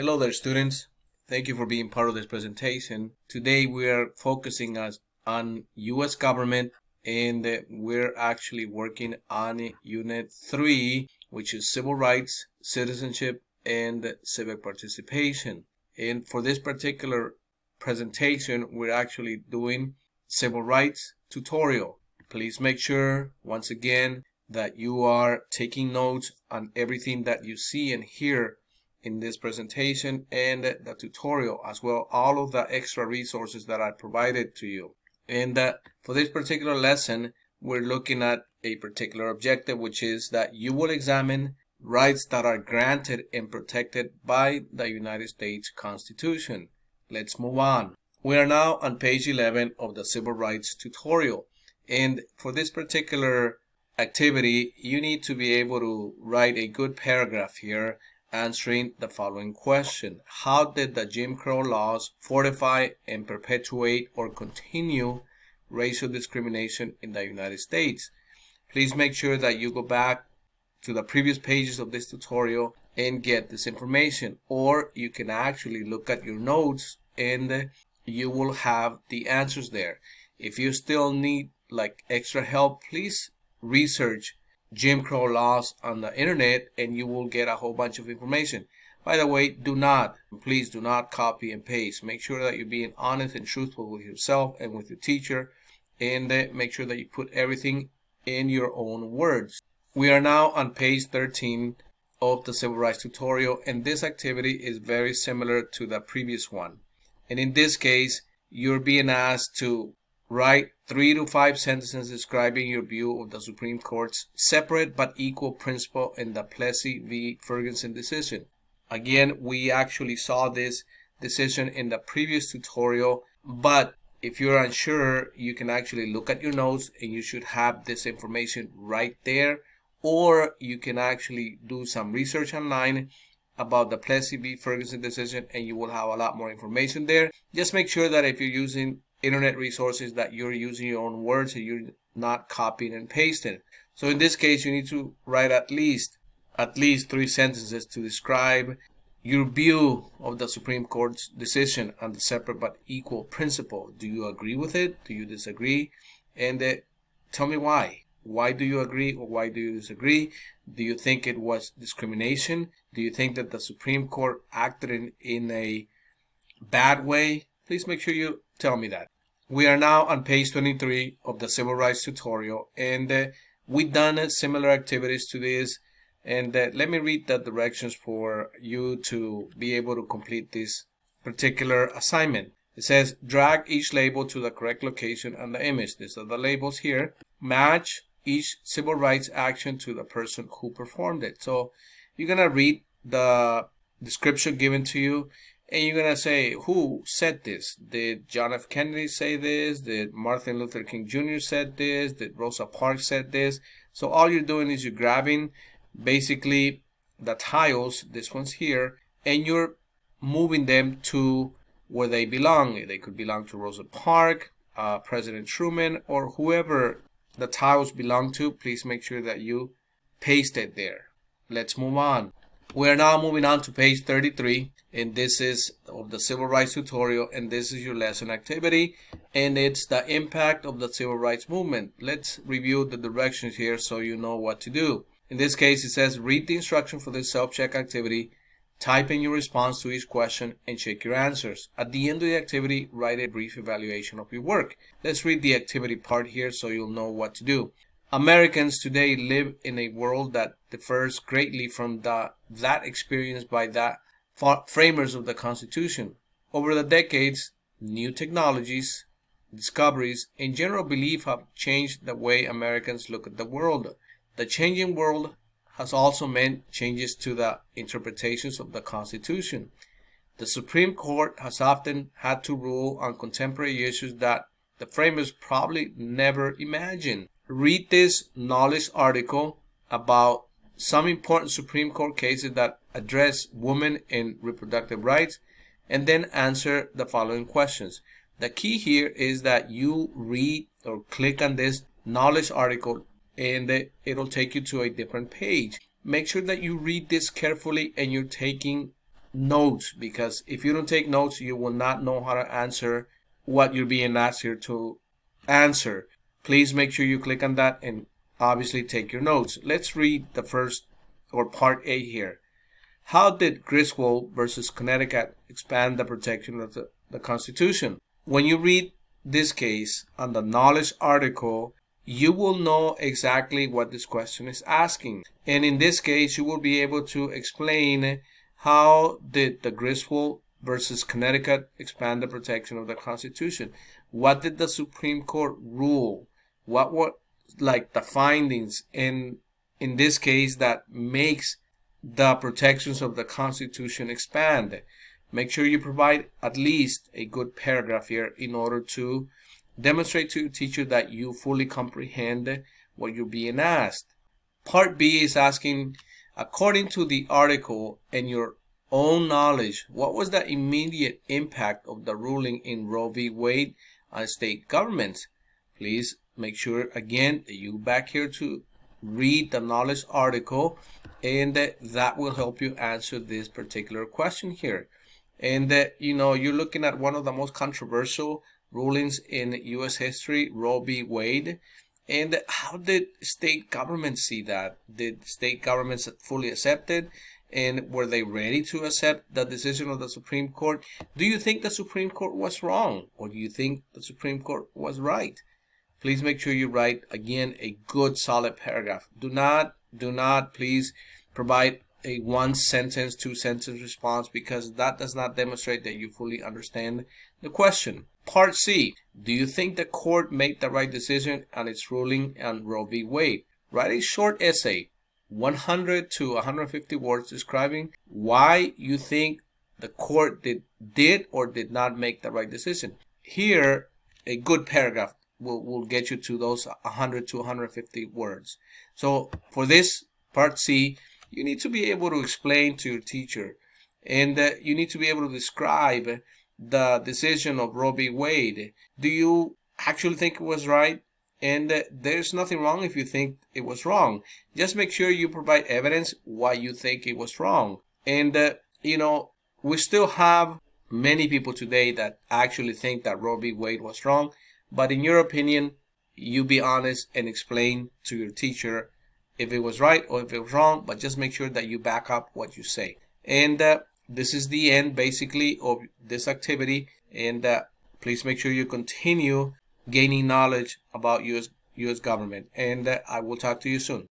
Hello there, students. Thank you for being part of this presentation. Today we are focusing on U.S. government, and we're actually working on Unit 3, which is Civil Rights, Citizenship, and Civic Participation. And for this particular presentation, we're actually doing Civil Rights tutorial. Please make sure, once again, that you are taking notes on everything that you see and hear in this presentation and the tutorial, as well all of the extra resources that I provided to you. And for this particular lesson, we're looking at a particular objective, which is that you will examine rights that are granted and protected by the United States Constitution. Let's move on. We are now on page 11 of the Civil Rights tutorial, and for this particular activity, you need to be able to write a good paragraph here answering the following question. How did the Jim Crow laws fortify and perpetuate or continue racial discrimination in the United States? Please make sure that you go back to the previous pages of this tutorial and get this information, or you can actually look at your notes and you will have the answers there. If you still need extra help, please research Jim Crow laws on the internet and you will get a whole bunch of information. By the way, please do not copy and paste. Make sure that you're being honest and truthful with yourself and with your teacher, and make sure that you put everything in your own words. We are now on page 13 of the Civil Rights tutorial, and this activity is very similar to the previous one. And in this case, you're being asked to write 3 to 5 sentences describing your view of the Supreme Court's separate but equal principle in the Plessy v. Ferguson decision. Again, we actually saw this decision in the previous tutorial, but if you're unsure, you can actually look at your notes and you should have this information right there, or you can actually do some research online about the Plessy v. Ferguson decision and you will have a lot more information there. Just make sure that if you're using internet resources that you're using your own words and you're not copying and pasting. So in this case, you need to write at least 3 sentences to describe your view of the Supreme Court's decision on the separate but equal principle. Do you agree with it? Do you disagree? And tell me why. Why do you agree or why do you disagree? Do you think it was discrimination? Do you think that the Supreme Court acted in a bad way? Please make sure you tell me that. We are now on page 23 of the Civil Rights tutorial, and we've done similar activities to this. And let me read the directions for you to be able to complete this particular assignment. It says, drag each label to the correct location on the image. These are the labels here. Match each civil rights action to the person who performed it. So you're going to read the description given to you, and you're going to say, who said this? Did John F. Kennedy say this? Did Martin Luther King Jr. said this? Did Rosa Parks said this? So all you're doing is you're grabbing basically the tiles, this one's here, and you're moving them to where they belong. They could belong to Rosa Parks, President Truman, or whoever the tiles belong to. Please make sure that you paste it there. Let's move on. We are now moving on to page 33, and this is of the Civil Rights tutorial, and this is your lesson activity, and it's the impact of the Civil Rights Movement. Let's review the directions here so you know what to do. In this case, it says read the instruction for this self-check activity, type in your response to each question, and check your answers. At the end of the activity, write a brief evaluation of your work. Let's read the activity part here so you'll know what to do. Americans today live in a world that differs greatly from that experienced by the framers of the Constitution. Over the decades, new technologies, discoveries, and general belief have changed the way Americans look at the world. The changing world has also meant changes to the interpretations of the Constitution. The Supreme Court has often had to rule on contemporary issues that the framers probably never imagined. Read this knowledge article about some important Supreme Court cases that address women and reproductive rights, and then answer the following questions. The key here is that you read or click on this knowledge article and it'll take you to a different page. Make sure that you read this carefully and you're taking notes, because if you don't take notes, you will not know how to answer what you're being asked here to answer. Please make sure you click on that and obviously take your notes. Let's read the first, or part A here. How did Griswold versus Connecticut expand the protection of the Constitution? When you read this case on the knowledge article, you will know exactly what this question is asking. And in this case, you will be able to explain how did the Griswold versus Connecticut expand the protection of the Constitution. What did the Supreme Court rule? What were like the findings in this case that makes the protections of the Constitution expand? Make sure you provide at least a good paragraph here in order to demonstrate to your teacher that you fully comprehend what you're being asked. Part B is asking, according to the article and your own knowledge, what was the immediate impact of the ruling in Roe v. Wade on state governments? Please make sure again that you back here to read the knowledge article, and that will help you answer this particular question here. And you're looking at one of the most controversial rulings in U.S. history, Roe v. Wade. And how did state governments see that? Did state governments fully accept it? And were they ready to accept the decision of the Supreme Court? Do you think the Supreme Court was wrong? Or do you think the Supreme Court was right? Please make sure you write, again, a good solid paragraph. Do not please provide a one sentence, two sentence response, because that does not demonstrate that you fully understand the question. Part C, do you think the court made the right decision on its ruling on Roe v. Wade? Write a short essay, 100 to 150 words, describing why you think the court did or did not make the right decision. Here, a good paragraph will get you to those 100 to 150 words. So for this part C, you need to be able to explain to your teacher, and you need to be able to describe the decision of Roe v. Wade. Do you actually think it was right? And there's nothing wrong if you think it was wrong. Just make sure you provide evidence why you think it was wrong. And, we still have many people today that actually think that Roe v. Wade was wrong. But in your opinion, you be honest and explain to your teacher if it was right or if it was wrong, but just make sure that you back up what you say. And this is the end, basically, of this activity. And please make sure you continue gaining knowledge about U.S. government. And I will talk to you soon.